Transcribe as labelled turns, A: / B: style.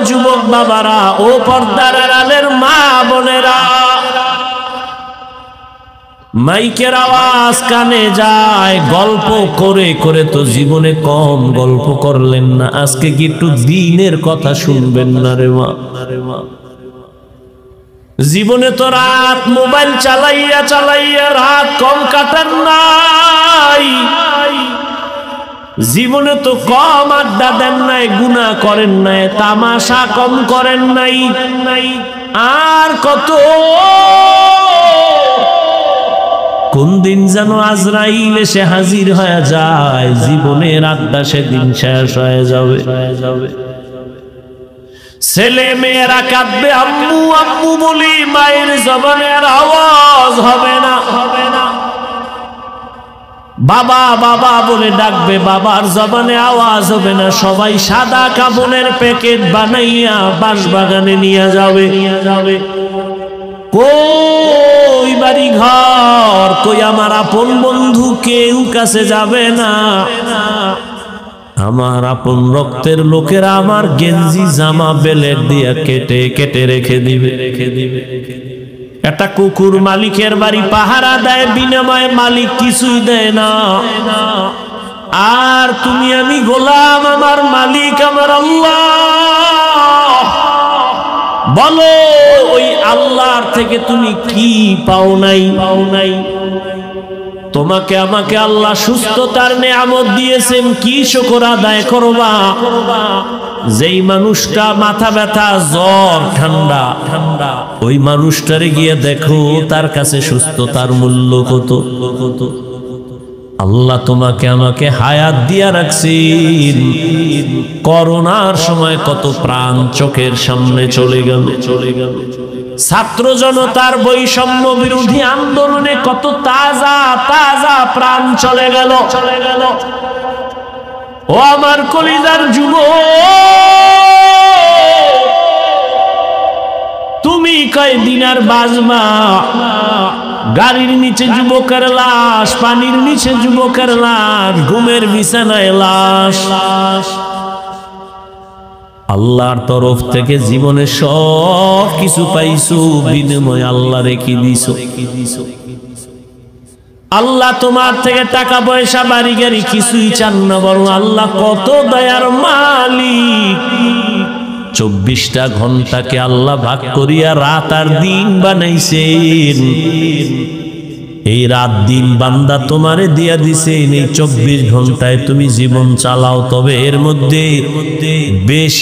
A: যুবক বাবারা, ও পর্দার আড়ালের মা বোনেরা, মাইকের আওয়াজ কানে যায়, গল্প করে করে তো জীবনে কম গল্প করলেন না, আজকে কি একটু দিনের কথা শুনবেন না রে মা? জীবনে তো রাত মোবাইল চালাইয়া চালাইয়া রাত কম কাটান নাই, জীবনে তো কম আড্ডা দেন নাই, গুনাহ করেন নাই, তামাশা কম করেন নাই, আর কত কোন দিন যেন আজরাইল এসে হাজির হয়ে যায়, জীবনের আড্ডা সেদিন শেষ হয়ে যাবে। ছেলে মেয়েরা কাঁদবে আম্মু আম্মু বলি, মায়ের জবানের আওয়াজ হবে না। বাবা বাবা বলে ডাকবে, বাবার জবানে আওয়াজ হবে না। সবাই সাদা কাপড়ের প্যাকেট বানাইয়া বাঁশবাগানে নিয়ে যাবে। কই বাড়ি ঘর, কই আমার আপন বন্ধু, কেউ কাছে যাবে না। আমার আপন রক্তের লোকেরা আমার গেঞ্জি জামা বেলেট দিয়া কেটে কেটে রেখে দিবে। একটা কুকুর মালিকের বাড়ি পাহারা দেয়, বিনিময়ে মালিক কিছুই দেয় না। আর তুমি আমি গোলাম, আমার মালিক আমার আল্লাহ। বলো ওই আল্লাহর থেকে তুমি কি পাও নাই? তোমাকে আমাকে আল্লাহ সুস্থতার নেয়ামত দিয়েছেন, কি শুকর আদায় করবা? যেই মানুষটা মাথা ব্যথা, জ্বর, ঠান্ডা, ওই মানুষটারে গিয়ে দেখো তার কাছে সুস্থতার মূল্য কত। আল্লাহ তোমাকে আমাকে হায়াত দিয়া রাখছেন। করোনার সময় কত প্রাণ চোখের সামনে চলে গেল। ছাত্র জনতার বৈষম্য বিরোধী আন্দোলনে কত তাজা তাজা প্রাণ চলে গেল। ও আমার কলিজার যুবক, তুমি কয়দিন আর বাঁচবা? গাড়ির নিচে যুবকের লাশ, পানির নিচে যুবকের লাশ, ঘুমের বিছানায় লাশ। আল্লাহর তরফ থেকে জীবনে সব কিছু পাইছো, বিনিময়ে আল্লাহ রেখে দিছো। আল্লাহ তোমার থেকে টাকা পয়সা বাড়ি গাড়ি কিছুই চান না, বরং আল্লাহ কত দয়ার মালিক। 24টা ঘন্টাকে আল্লাহ ভাগ করিয়া রাত আর দিন বানাইছেন। এই রাত দিন বান্দা তোমারে দিয়া দিছেন। এই 24 ঘন্টায় তুমি জীবন চালাও, তবে এর মধ্যে বেশি